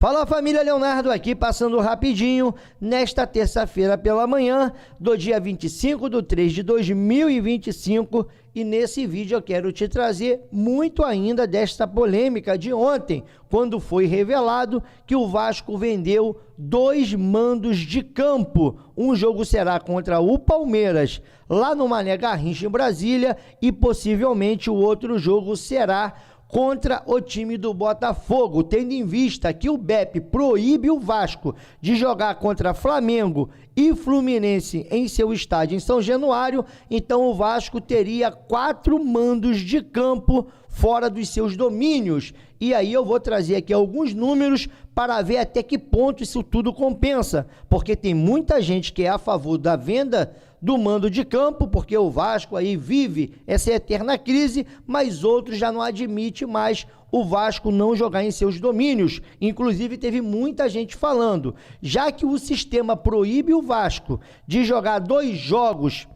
Fala família, Leonardo aqui, passando rapidinho, nesta terça-feira pela manhã, do dia 25/3/2025, e nesse vídeo eu quero te trazer muito ainda desta polêmica de ontem, quando foi revelado que o Vasco vendeu 2 mandos de campo. Um jogo será contra o Palmeiras, lá no Mané Garrincha, em Brasília, e possivelmente o outro jogo será contra o time do Botafogo, tendo em vista que o BEP proíbe o Vasco de jogar contra Flamengo e Fluminense em seu estádio em São Januário. Então o Vasco teria 4 mandos de campo fora dos seus domínios. E aí eu vou trazer aqui alguns números para ver até que ponto isso tudo compensa, porque tem muita gente que é a favor da venda do mando de campo, porque o Vasco aí vive essa eterna crise, mas outros já não admitem mais o Vasco não jogar em seus domínios. Inclusive teve muita gente falando, já que o sistema proíbe o Vasco de jogar 2 jogos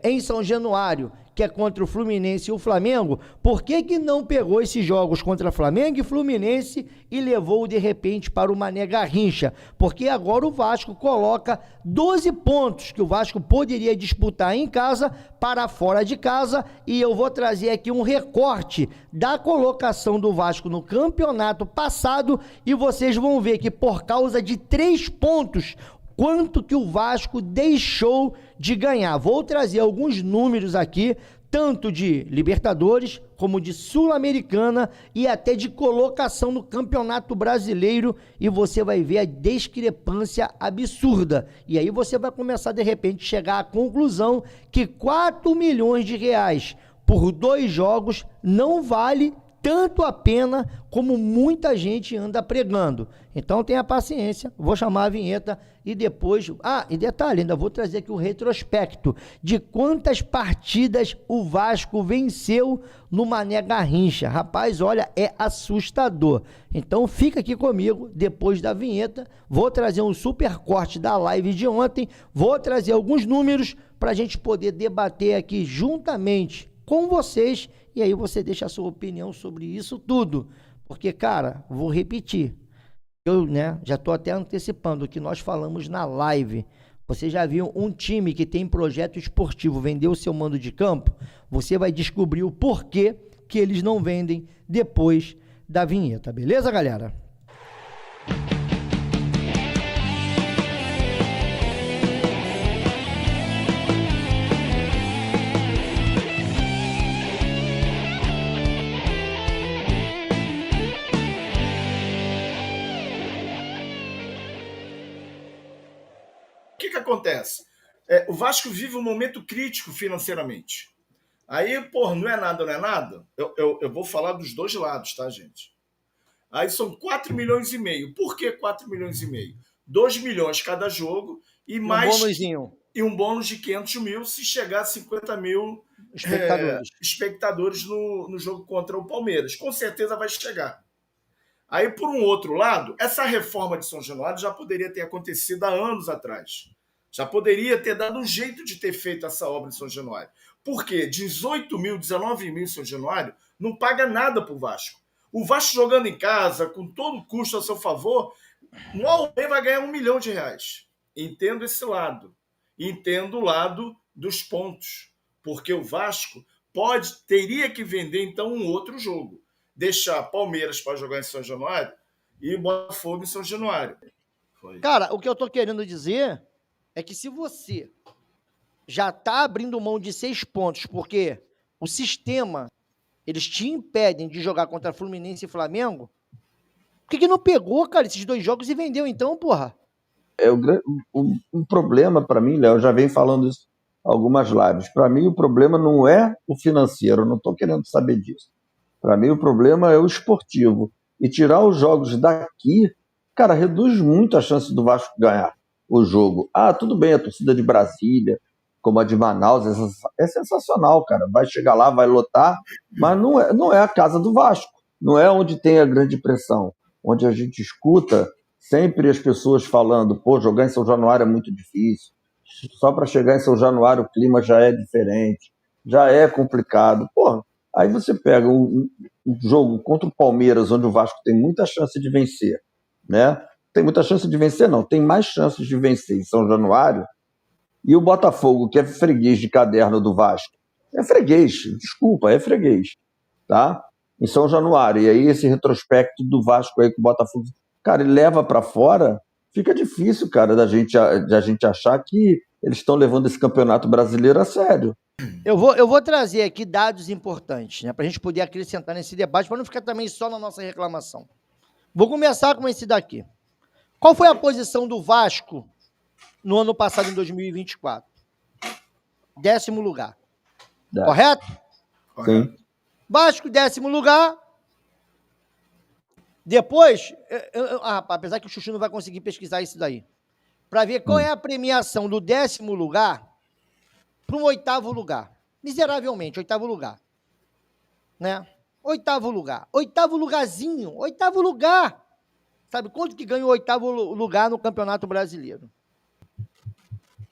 em São Januário, que é contra o Fluminense e o Flamengo, por que não pegou esses jogos contra Flamengo e Fluminense e levou de repente para o Mané Garrincha? Porque agora o Vasco coloca 12 pontos que o Vasco poderia disputar em casa para fora de casa, e eu vou trazer aqui um recorte da colocação do Vasco no campeonato passado, e vocês vão ver que por causa de 3 pontos, quanto que o Vasco deixou de ganhar. Vou trazer alguns números aqui, tanto de Libertadores, como de Sul-Americana e até de colocação no Campeonato Brasileiro, e você vai ver a discrepância absurda. E aí você vai começar, de repente, chegar à conclusão que 4 milhões de reais por 2 jogos não vale tanto a pena como muita gente anda pregando. Então tenha paciência, vou chamar a vinheta e depois... e detalhe, ainda vou trazer aqui o retrospecto de quantas partidas o Vasco venceu no Mané Garrincha. Rapaz, olha, é assustador. Então fica aqui comigo, depois da vinheta, vou trazer um super corte da live de ontem, vou trazer alguns números para a gente poder debater aqui juntamente com vocês, e aí você deixa a sua opinião sobre isso tudo, porque, cara, vou repetir, eu, já estou até antecipando o que nós falamos na live. Você já viu um time que tem projeto esportivo vender o seu mando de campo? Você vai descobrir o porquê que eles não vendem depois da vinheta, beleza, galera? O que acontece? O Vasco vive um momento crítico financeiramente. Aí, não é nada, não é nada. Eu vou falar dos dois lados, tá, gente? Aí são 4 milhões e meio. Por que 4 milhões e meio? 2 milhões cada jogo e mais... E um bônus de 500 mil se chegar a 50 mil espectadores no jogo contra o Palmeiras. Com certeza vai chegar. Aí, por um outro lado, essa reforma de São Januário já poderia ter acontecido há anos atrás. Já poderia ter dado um jeito de ter feito essa obra em São Januário. Por quê? 18 mil, 19 mil em São Januário não paga nada para o Vasco. O Vasco jogando em casa, com todo o custo a seu favor, no Almeida vai ganhar 1 milhão de reais. Entendo esse lado. Entendo o lado dos pontos. Porque o Vasco teria que vender, então, um outro jogo. Deixar Palmeiras para jogar em São Januário e Botafogo em São Januário. Cara, o que eu tô querendo dizer é que se você já tá abrindo mão de 6 pontos, porque o sistema, eles te impedem de jogar contra Fluminense e Flamengo, por que não pegou, cara, esses 2 jogos e vendeu então, porra? O problema para mim, Léo, eu já venho falando isso em algumas lives, para mim o problema não é o financeiro, eu não tô querendo saber disso. Para mim, o problema é o esportivo. E tirar os jogos daqui, cara, reduz muito a chance do Vasco ganhar o jogo. Tudo bem, a torcida de Brasília, como a de Manaus, é sensacional, cara. Vai chegar lá, vai lotar, mas não é a casa do Vasco. Não é onde tem a grande pressão. Onde a gente escuta sempre as pessoas falando, jogar em São Januário é muito difícil. Só para chegar em São Januário o clima já é diferente, já é complicado. Aí você pega um jogo contra o Palmeiras, onde o Vasco tem muita chance de vencer, né? Tem muita chance de vencer, não. Tem mais chances de vencer em São Januário. E o Botafogo, que é freguês de caderno do Vasco, é freguês, desculpa, é freguês, tá? Em São Januário. E aí esse retrospecto do Vasco aí que o Botafogo, cara, ele leva para fora, fica difícil, cara, da gente achar que eles estão levando esse campeonato brasileiro a sério. Eu vou trazer aqui dados importantes, né, para a gente poder acrescentar nesse debate, para não ficar também só na nossa reclamação. Vou começar com esse daqui. Qual foi a posição do Vasco no ano passado, em 2024? 10º lugar. É. Correto? Sim. Vasco, 10º lugar. Depois, apesar que o Chuchu não vai conseguir pesquisar isso daí, para ver qual é a premiação do 10º lugar para um 8º lugar. Miseravelmente, 8º lugar. Né? 8º lugar. 8º lugarzinho. 8º lugar. Sabe quanto que ganha o 8º lugar no Campeonato Brasileiro?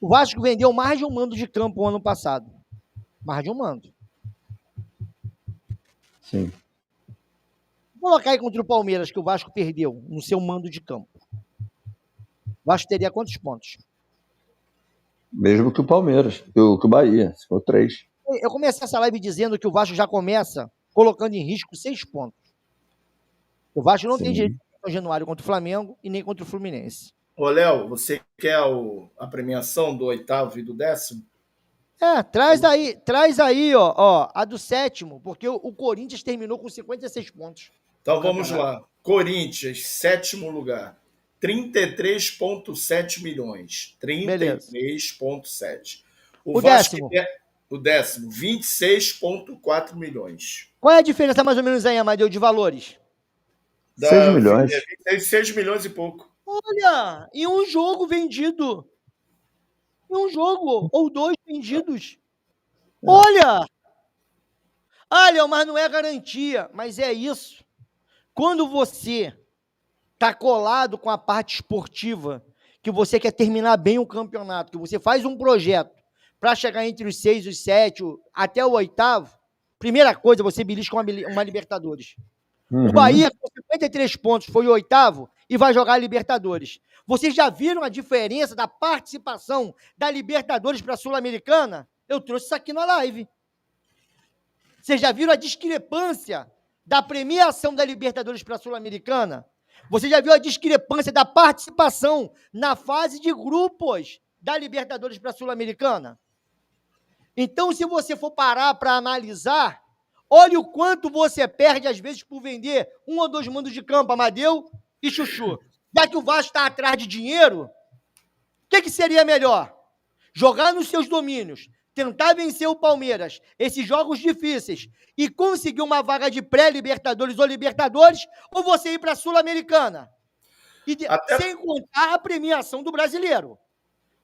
O Vasco vendeu mais de um mando de campo no ano passado. Mais de um mando. Sim. Vou colocar aí contra o Palmeiras, que o Vasco perdeu no seu mando de campo. O Vasco teria quantos pontos? Mesmo que o Palmeiras, que o Bahia, se for 3. Eu comecei essa live dizendo que o Vasco já começa colocando em risco 6 pontos. O Vasco não tem direito de São Januário contra o Flamengo e nem contra o Fluminense. Ô, Léo, você quer a premiação do 8º e do 10º? Traz aí, ó, a do 7º, porque o Corinthians terminou com 56 pontos. Então vamos lá. Corinthians, 7º lugar. 33,7 milhões. 33,7. O Vasco, 10º? O 10º, 26,4 milhões. Qual é a diferença mais ou menos aí, Amadeu, de valores? 6 milhões. 6 milhões e pouco. Olha, e um jogo vendido. Um jogo ou 2 vendidos. Olha! Olha, mas não é garantia, mas é isso. Quando você está colado com a parte esportiva, que você quer terminar bem o campeonato, que você faz um projeto para chegar entre os 6, os 7, até o 8º, primeira coisa, você belisca uma Libertadores. O Bahia, com 53 pontos, foi o 8º e vai jogar a Libertadores. Vocês já viram a diferença da participação da Libertadores para a Sul-Americana? Eu trouxe isso aqui na live. Vocês já viram a discrepância da premiação da Libertadores para a Sul-Americana? Você já viu a discrepância da participação na fase de grupos da Libertadores para a Sul-Americana? Então, se você for parar para analisar, olha o quanto você perde, às vezes, por vender 1 ou 2 mandos de campo, Amadeu e Chuchu. Já que o Vasco está atrás de dinheiro, o que seria melhor? Jogar nos seus domínios, tentar vencer o Palmeiras, esses jogos difíceis, e conseguir uma vaga de pré-Libertadores ou Libertadores, ou você ir para a Sul-Americana? Sem contar a premiação do brasileiro.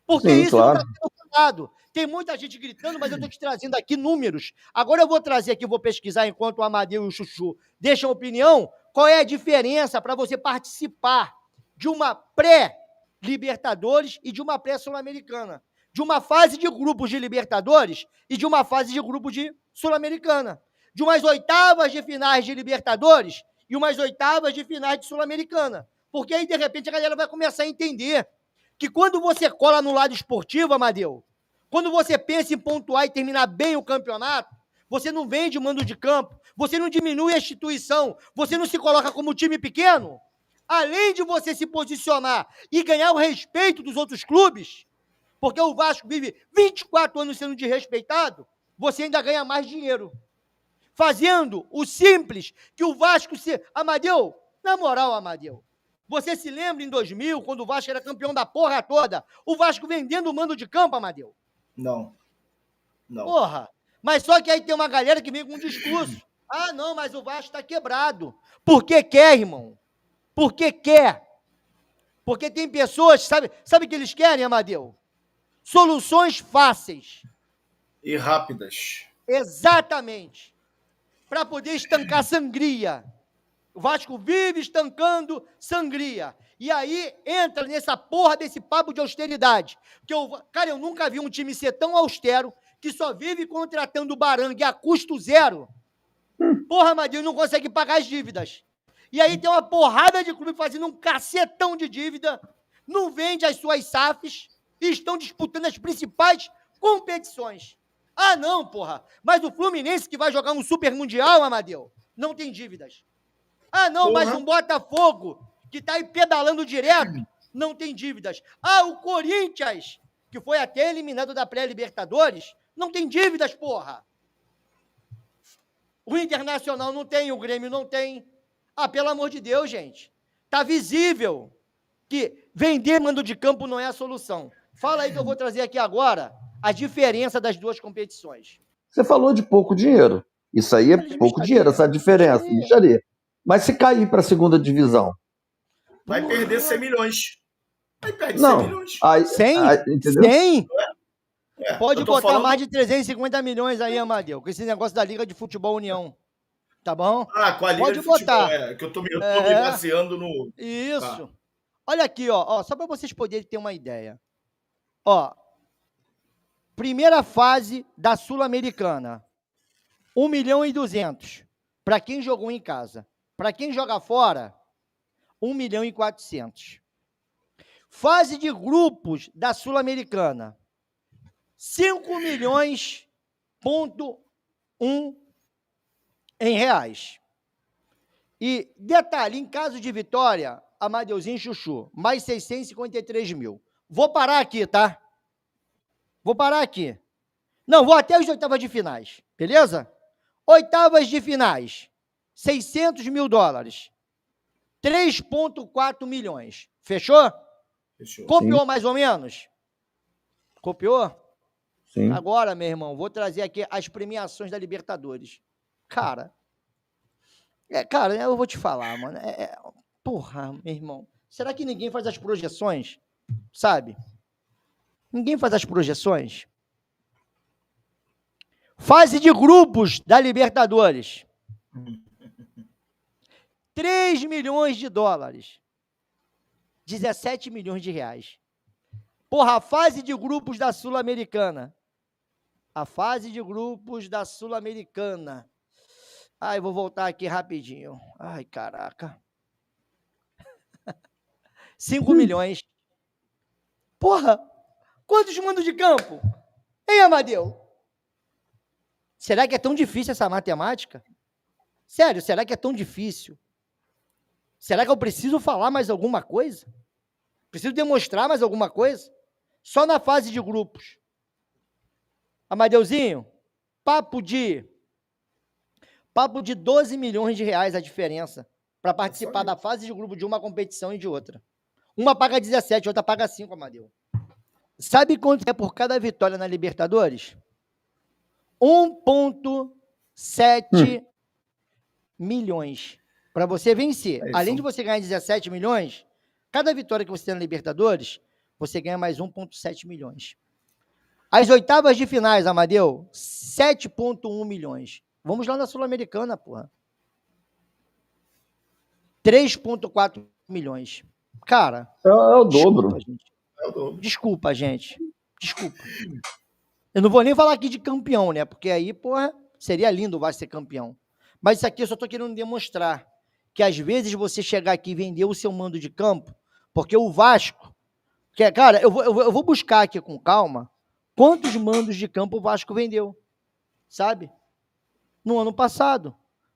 Porque sim, isso claro. não está sendo falado. Tem muita gente gritando, mas eu estou te trazendo aqui números. Agora eu vou trazer aqui, vou pesquisar enquanto o Amadeu e o Chuchu deixam opinião, qual é a diferença para você participar de uma pré-Libertadores e de uma pré-Sul-Americana. De uma fase de grupos de Libertadores e de uma fase de grupo de Sul-Americana. De umas oitavas de finais de Libertadores e umas oitavas de finais de Sul-Americana. Porque aí, de repente, a galera vai começar a entender que quando você cola no lado esportivo, Amadeu, quando você pensa em pontuar e terminar bem o campeonato, você não vende mando de campo, você não diminui a instituição, você não se coloca como time pequeno. Além de você se posicionar e ganhar o respeito dos outros clubes, porque o Vasco vive 24 anos sendo desrespeitado, você ainda ganha mais dinheiro. Fazendo o simples que o Vasco se... Amadeu, na moral, Amadeu, você se lembra em 2000, quando o Vasco era campeão da porra toda, o Vasco vendendo o mando de campo, Amadeu? Não. Porra, mas só que aí tem uma galera que vem com um discurso. Ah, não, mas o Vasco tá quebrado. Por que quer, irmão? Porque quer. Porque tem pessoas, sabe o que eles querem, Amadeu? Soluções fáceis. E rápidas. Exatamente. Para poder estancar sangria. O Vasco vive estancando sangria. E aí entra nessa porra desse papo de austeridade. Cara, eu nunca vi um time ser tão austero que só vive contratando o Barangue a custo zero. Porra, Amadeu, não consegue pagar as dívidas. E aí tem uma porrada de clube fazendo um cacetão de dívida, não vende as suas SAFs e estão disputando as principais competições. Ah, não, porra, mas o Fluminense que vai jogar um Super Mundial, Amadeu, não tem dívidas. Ah, não, mas um Botafogo que tá aí pedalando direto, não tem dívidas. Ah, o Corinthians, que foi até eliminado da pré-Libertadores, não tem dívidas, porra. O Internacional não tem, o Grêmio não tem. Ah, pelo amor de Deus, gente. Tá visível que vender mando de campo não é a solução. Fala aí que eu vou trazer aqui agora a diferença das duas competições. Você falou de pouco dinheiro. Isso aí é pouco dinheiro, essa diferença, lixaria. Mas se cair para a segunda divisão? Vai perder 100 milhões. Vai perder 100 milhões. 100? Pode botar falando... mais de 350 milhões aí, Amadeu, com esse negócio da Liga de Futebol União. Tá bom? Ah, com a Liga pode de Futebol, botar. Que eu tô me baseando no... Isso. Olha aqui, ó, só para vocês poderem ter uma ideia. Ó, primeira fase da Sul-Americana, 1.200.000 para quem jogou em casa. Para quem joga fora, 1.400.000. Fase de grupos da Sul-Americana, 5.1 em reais. E detalhe, em caso de vitória, Amadeuzinho e Chuchu, mais 653 mil. Vou parar aqui, tá? Vou parar aqui. Não, vou até as oitavas de finais, beleza? Oitavas de finais, 600 mil dólares. 3,4 milhões. Fechou? Fechou. Copiou Sim. mais ou menos? Copiou? Sim. Agora, meu irmão, vou trazer aqui as premiações da Libertadores. Cara, eu vou te falar, mano. Porra, meu irmão. Será que ninguém faz as projeções? Sabe? Ninguém faz as projeções? Fase de grupos da Libertadores. 3 milhões de dólares. 17 milhões de reais. Porra, a fase de grupos da Sul-Americana. A fase de grupos da Sul-Americana. Ai, vou voltar aqui rapidinho. Ai, caraca. 5 milhões. Porra, quantos mandos de campo? Hein, Amadeu? Será que é tão difícil essa matemática? Sério, será que é tão difícil? Será que eu preciso falar mais alguma coisa? Preciso demonstrar mais alguma coisa? Só na fase de grupos. Amadeuzinho, papo de 12 milhões de reais a diferença para participar da fase de grupo de uma competição e de outra. Uma paga 17, outra paga 5, Amadeu. Sabe quanto é por cada vitória na Libertadores? 1,7 milhões. Para você vencer. Além de você ganhar 17 milhões, cada vitória que você tem na Libertadores, você ganha mais 1,7 milhões. As oitavas de finais, Amadeu, 7,1 milhões. Vamos lá na Sul-Americana, porra. 3,4 milhões. Cara... É o dobro. Desculpa, gente. Desculpa. Eu não vou nem falar aqui de campeão, né? Porque aí, porra, seria lindo o Vasco ser campeão. Mas isso aqui eu só tô querendo demonstrar que às vezes você chegar aqui e vender o seu mando de campo, porque o Vasco... Cara, eu vou buscar aqui com calma quantos mandos de campo o Vasco vendeu, sabe? No ano passado.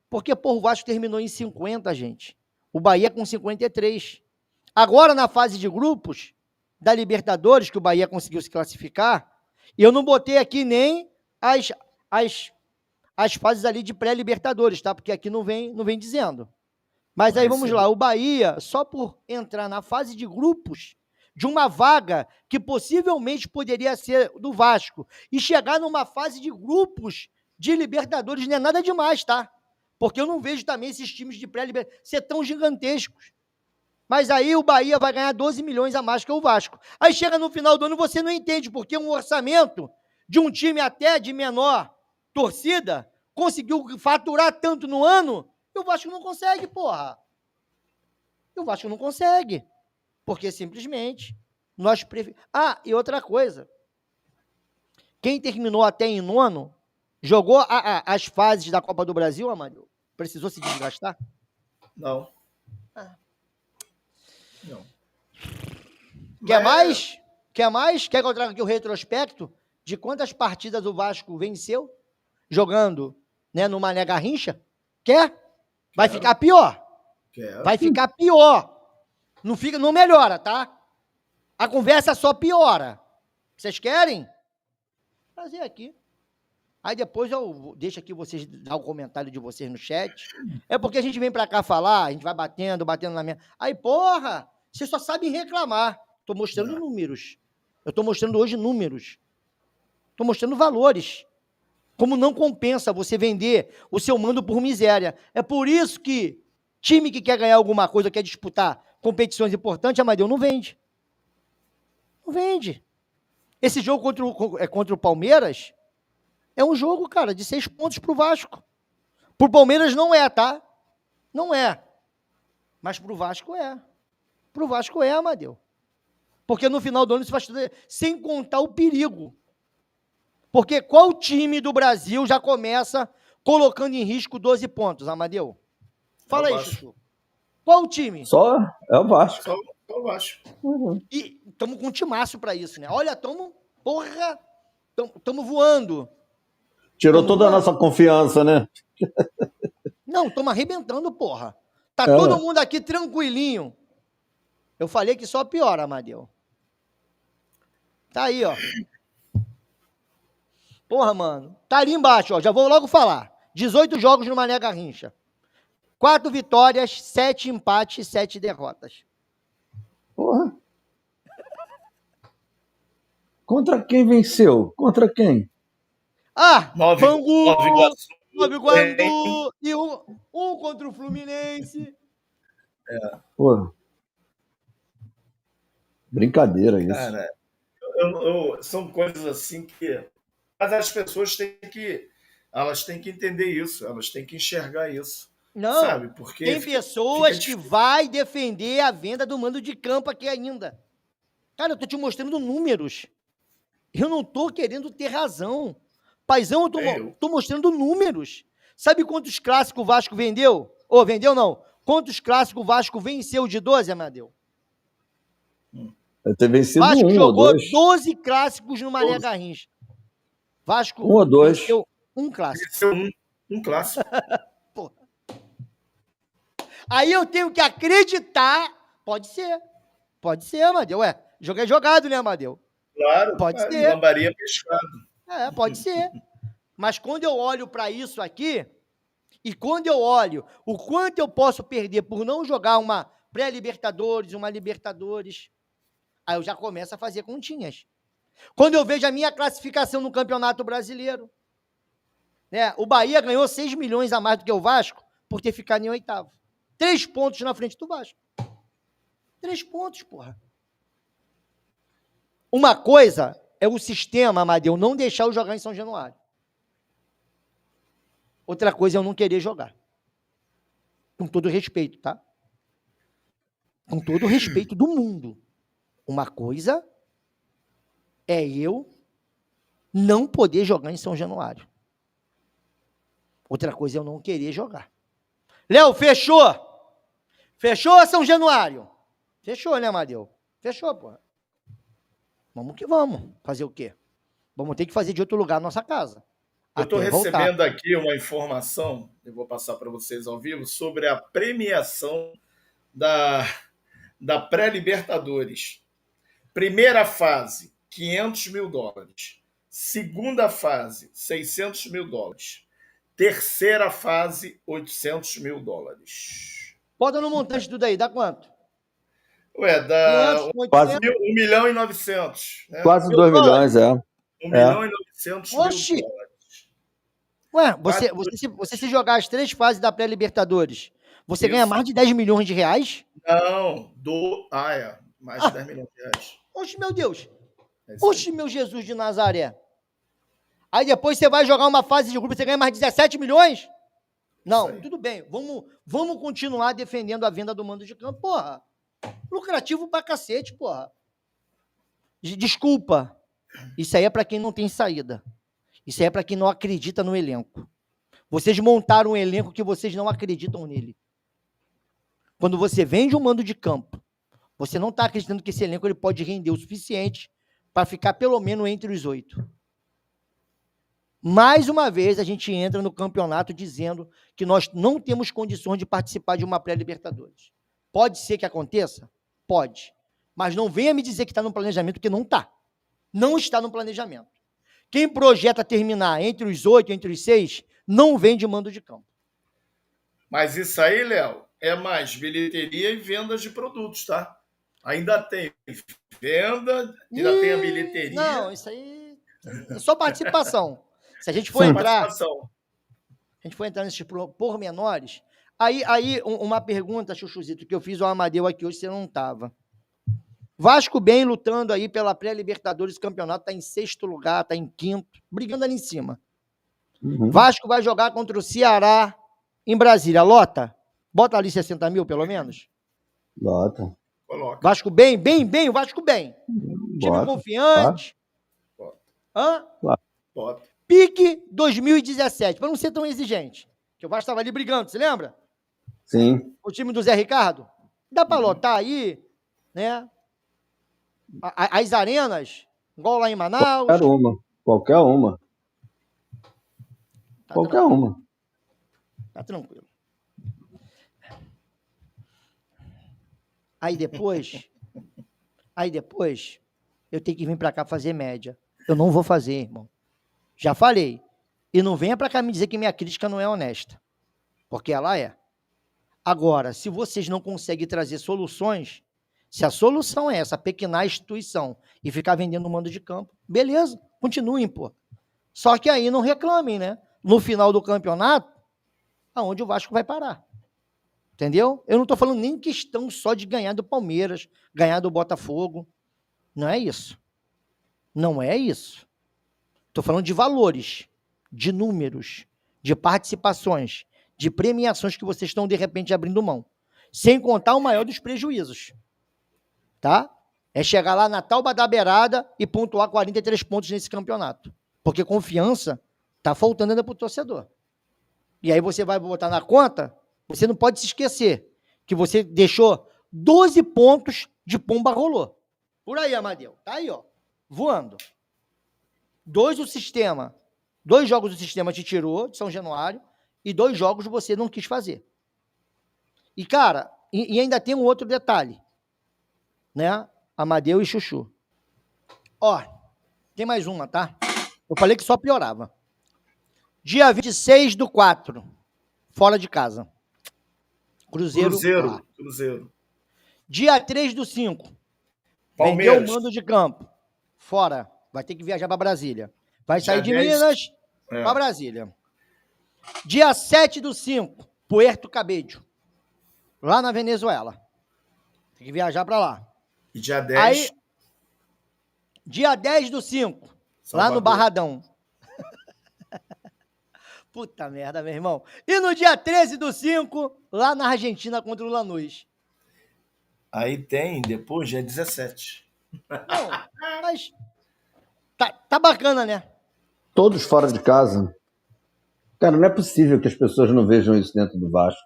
Porque, pô, o Vasco terminou em 50, gente. O Bahia com 53. Agora, na fase de grupos da Libertadores, que o Bahia conseguiu se classificar, e eu não botei aqui nem as fases ali de pré-Libertadores, tá? Porque aqui não vem dizendo. Mas aí vamos lá, o Bahia, só por entrar na fase de grupos de uma vaga que possivelmente poderia ser do Vasco e chegar numa fase de grupos de Libertadores não é nada demais, tá? Porque eu não vejo também esses times de pré-Libertadores ser tão gigantescos. Mas aí o Bahia vai ganhar 12 milhões a mais que o Vasco. Aí chega no final do ano e você não entende, porque um orçamento de um time até de menor torcida conseguiu faturar tanto no ano e o Vasco não consegue, porra. E o Vasco não consegue. Porque simplesmente nós preferimos... Ah, e outra coisa. Quem terminou até em nono, jogou as fases da Copa do Brasil, Amadeu? Precisou se desgastar? Não. Não. Quer mais? Quer mais? Quer que eu traga aqui o retrospecto de quantas partidas o Vasco venceu jogando, né, no Mané Garrincha? Quer? Vai Quero. ficar pior. Quero. Vai ficar pior. Não melhora, tá? A conversa só piora. Vocês querem? Fazer aqui. Aí depois eu deixo aqui vocês dar o comentário de vocês no chat. É porque a gente vem pra cá falar, a gente vai batendo na minha... Aí, porra, vocês só sabem reclamar. Tô mostrando números. Eu tô mostrando hoje números. Tô mostrando valores. Como não compensa você vender o seu mando por miséria. É por isso que time que quer ganhar alguma coisa, quer disputar competições importantes, Amadeu, não vende. Não vende. Esse jogo contra o Palmeiras é um jogo, cara, de 6 pontos pro Vasco. Pro Palmeiras não é, tá? Não é. Mas pro Vasco é. Pro Vasco é, Amadeu. Porque no final do ano você vai estudar, sem contar o perigo. Porque qual time do Brasil já começa colocando em risco 12 pontos, Amadeu? Fala aí, Chuchu. Qual time? Só é o Vasco. Só o Vasco. E estamos com um timaço para isso, né? Olha, estamos voando. Tirou toda a nossa confiança, né? Não, estamos arrebentando, porra. Tá todo mundo aqui tranquilinho. Eu falei que só piora, Amadeu. Tá aí, ó. Porra, mano. Tá ali embaixo, ó. Já vou logo falar. 18 jogos no Mané Garrincha. 4 vitórias, 7 empates, 7 derrotas. Porra. Contra quem venceu? Contra quem? Bangu, Nova Iguaçu e um contra o Fluminense. Porra. Brincadeira isso. Cara, são coisas assim que... Mas as pessoas elas têm que entender isso, elas têm que enxergar isso. Não, sabe? Porque tem pessoas que vai defender a venda do mando de campo aqui ainda. Cara, eu tô te mostrando números. Eu não tô querendo ter razão. Paizão, eu tô mostrando números. Sabe quantos clássicos o Vasco vendeu? Vendeu não. Quantos clássicos o Vasco venceu de 12, Amadeu? Deve ter vencido Vasco um jogou ou dois. 12 clássicos no Mané Garrincha. Vasco Um ou dois. venceu um clássico. Venceu um clássico. Porra. Aí eu tenho que acreditar. Pode ser, Amadeu. Jogo é jogado, né, Amadeu? Claro, pode ser. Lambaria pescado. Pode ser. Mas quando eu olho para isso aqui, e quando eu olho o quanto eu posso perder por não jogar uma pré-Libertadores, uma Libertadores, aí eu já começo a fazer continhas. Quando eu vejo a minha classificação no Campeonato Brasileiro, né, o Bahia ganhou 6 milhões a mais do que o Vasco por ter ficado em 8º. 3 pontos na frente do Vasco. 3 pontos, porra. Uma coisa é o sistema, Amadeu, não deixar eu jogar em São Januário. Outra coisa é eu não querer jogar. Com todo respeito, tá? Com todo o respeito do mundo. Uma coisa é eu não poder jogar em São Januário. Outra coisa é eu não querer jogar. Léo, fechou? Fechou, São Januário? Fechou, né, Amadeu? Fechou, porra. Vamos que vamos. Fazer o quê? Vamos ter que fazer de outro lugar a nossa casa. Eu estou recebendo aqui uma informação, eu vou passar para vocês ao vivo, sobre a premiação da pré-Libertadores. Primeira fase, $500 mil. Segunda fase, $600 mil. Terceira fase, $800 mil. Bota no montante tudo aí, dá quanto? Dá 500, 1.900.000, né? Quase 2 milhões, 1.900.000 $1.900.000. Ué, você se jogar as 3 fases da pré-Libertadores, você ganha mais de 10 milhões de reais? Não, mais de 10 milhões de reais. Oxe, meu Deus. Oxe, meu Jesus de Nazaré. Aí depois você vai jogar uma fase de grupo e você ganha mais 17 milhões? Não, tudo bem. Vamos continuar defendendo a venda do mando de campo, porra. Lucrativo pra cacete, porra. Desculpa. Isso aí é pra quem não tem saída. Isso aí é pra quem não acredita no elenco. Vocês montaram um elenco que vocês não acreditam nele. Quando você vende um mando de campo, você não está acreditando que esse elenco ele pode render o suficiente para ficar pelo menos entre os 8. Mais uma vez, a gente entra no campeonato dizendo que nós não temos condições de participar de uma pré-Libertadores. Pode ser que aconteça? Pode. Mas não venha me dizer que está no planejamento, porque não está. Não está no planejamento. Quem projeta terminar entre os 8, entre os 6, não vende mando de campo. Mas isso aí, Léo, é mais bilheteria e vendas de produtos, tá? Ainda tem venda, ainda tem a bilheteria. Não, isso aí é só participação. Se a gente for entrar nesses pormenores, aí uma pergunta, Chuchuzito, que eu fiz ao Amadeu aqui hoje, você não estava. Vasco bem lutando aí pela pré-Libertadores, campeonato, está em 6º lugar, está em 5º, brigando ali em cima. Uhum. Vasco vai jogar contra o Ceará em Brasília. Lota? Bota ali 60 mil, pelo menos. Lota. Coloca. Vasco bem, o Vasco bem. Time Bota. confiante. Bota. Hã? Bota. Pique 2017, para não ser tão exigente. Que o Vasco estava ali brigando, você lembra? Sim. O time do Zé Ricardo. Dá para lotar aí, né? As arenas, igual lá em Manaus. Qualquer uma. Tá Qualquer tranquilo. uma. Tá tranquilo. Aí depois, eu tenho que vir para cá fazer média. Eu não vou fazer, irmão. Já falei. E não venha para cá me dizer que minha crítica não é honesta. Porque ela é. Agora, se vocês não conseguem trazer soluções, se a solução é essa, pequinar a instituição e ficar vendendo mando de campo, beleza, continuem, pô. Só que aí não reclamem, né? No final do campeonato, aonde o Vasco vai parar. Entendeu? Eu não estou falando nem questão só de ganhar do Palmeiras, ganhar do Botafogo. Não é isso. Não é isso. Estou falando de valores, de números, de participações, de premiações que vocês estão, de repente, abrindo mão. Sem contar o maior dos prejuízos. Tá? É chegar lá na Tauba da Beirada e pontuar 43 pontos nesse campeonato. Porque confiança está faltando ainda para o torcedor. E aí você vai botar na conta, você não pode se esquecer que você deixou 12 pontos de pomba rolou. Por aí, Amadeu. Tá aí, ó. Voando. 2 jogos do sistema te tirou de São Januário e 2 jogos você não quis fazer. E, cara, e ainda tem um outro detalhe, né? Amadeu e Chuchu. Ó, tem mais uma, tá? Eu falei que só piorava. Dia 26/4, fora de casa. Cruzeiro. Dia 3/5, vendeu o mando de campo. Fora. Vai ter que viajar para Brasília. Vai sair de Minas para Brasília. Dia 7/5, Puerto Cabello, lá na Venezuela. Tem que viajar para lá. E dia 10? Aí, dia 10/5, lá no Barradão. Puta merda, meu irmão. E no dia 13/5, lá na Argentina contra o Lanús. Aí tem, depois, dia 17. Não, mas tá bacana, né? Todos fora de casa. Cara, não é possível que as pessoas não vejam isso dentro do Vasco.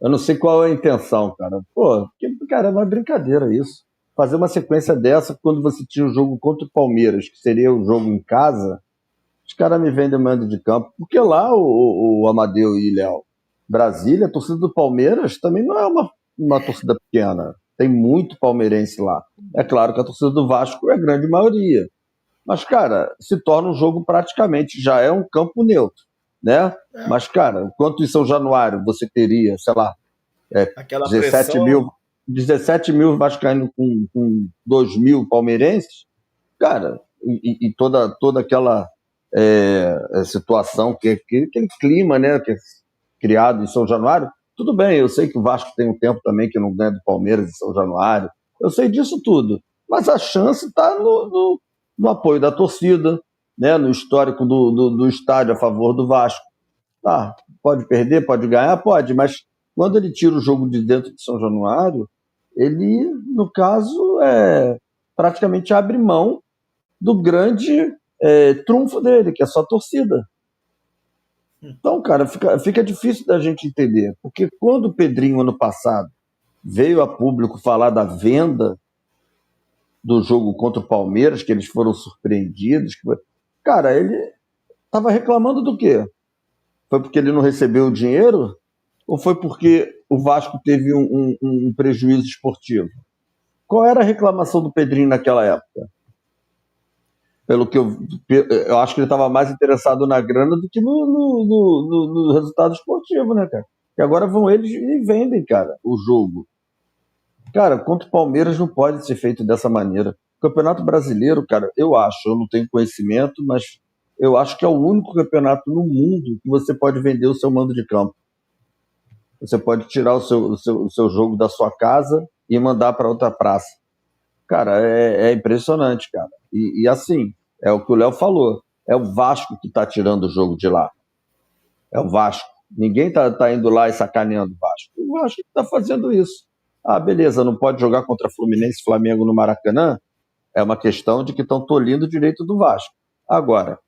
Eu não sei qual é a intenção, cara. Pô, cara, é uma brincadeira isso. Fazer uma sequência dessa quando você tinha o jogo contra o Palmeiras, que seria o jogo em casa, os caras me vendem mando de campo. Porque lá, o Amadeu e o Léo, Brasília, a torcida do Palmeiras também não é uma torcida pequena. Tem muito palmeirense lá. É claro que a torcida do Vasco é a grande maioria. Mas, cara, se torna um jogo praticamente, já é um campo neutro, né? Mas, cara, enquanto em São Januário você teria, sei lá, 17 mil vascaínos com 2 mil palmeirenses, cara, e toda aquela situação, aquele clima, né, que é criado em São Januário, tudo bem, eu sei que o Vasco tem um tempo também que não ganha do Palmeiras em São Januário, eu sei disso tudo, mas a chance está no apoio da torcida, né, no histórico do estádio a favor do Vasco. Tá, pode perder, pode ganhar, pode, mas quando ele tira o jogo de dentro de São Januário, ele, no caso, praticamente abre mão do grande trunfo dele, que é só a torcida. Então, cara, fica difícil da gente entender, porque quando o Pedrinho, ano passado, veio a público falar da venda do jogo contra o Palmeiras, que eles foram surpreendidos. Cara, ele estava reclamando do quê? Foi porque ele não recebeu o dinheiro? Ou foi porque o Vasco teve um prejuízo esportivo? Qual era a reclamação do Pedrinho naquela época? Pelo que eu acho que ele estava mais interessado na grana do que no resultado esportivo, né, cara? E agora vão eles e vendem, cara, o jogo. Cara, contra o Palmeiras não pode ser feito dessa maneira. O Campeonato Brasileiro, cara, eu não tenho conhecimento, mas eu acho que é o único campeonato no mundo que você pode vender o seu mando de campo. Você pode tirar o seu jogo da sua casa e mandar para outra praça. Cara, é impressionante, cara. E assim, é o que o Léo falou. É o Vasco que está tirando o jogo de lá. É o Vasco. Ninguém tá indo lá e sacaneando o Vasco. O Vasco está fazendo isso. Ah, beleza, não pode jogar contra Fluminense e Flamengo no Maracanã? É uma questão de que estão tolhindo o direito do Vasco. Agora,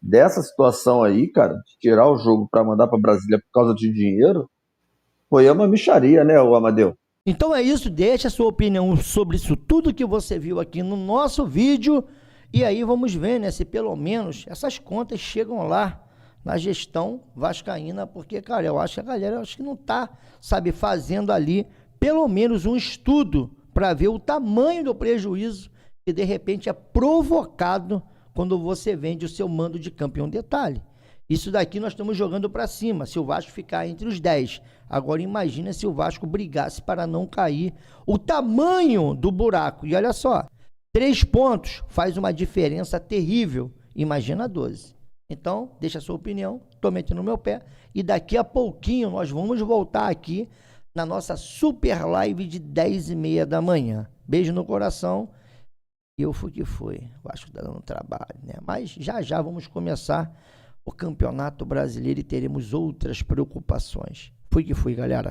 dessa situação aí, cara, de tirar o jogo para mandar para Brasília por causa de dinheiro, foi uma mixaria, né, o Amadeu? Então é isso, deixa a sua opinião sobre isso tudo que você viu aqui no nosso vídeo e aí vamos ver, né, se pelo menos essas contas chegam lá na gestão vascaína, porque, cara, eu acho que a galera não tá, sabe, fazendo ali pelo menos um estudo para ver o tamanho do prejuízo que de repente é provocado quando você vende o seu mando de campo. E um detalhe, isso daqui nós estamos jogando para cima, se o Vasco ficar entre os 10. Agora imagina se o Vasco brigasse para não cair, o tamanho do buraco. E olha só, 3 pontos faz uma diferença terrível, imagina 12. Então, deixa a sua opinião, estou metendo no meu pé, e daqui a pouquinho nós vamos voltar aqui na nossa super live de 10h30 da manhã. Beijo no coração, eu fui que fui, o Vasco está dando trabalho, né? Mas já vamos começar o Campeonato Brasileiro e teremos outras preocupações. Fui que fui, galera.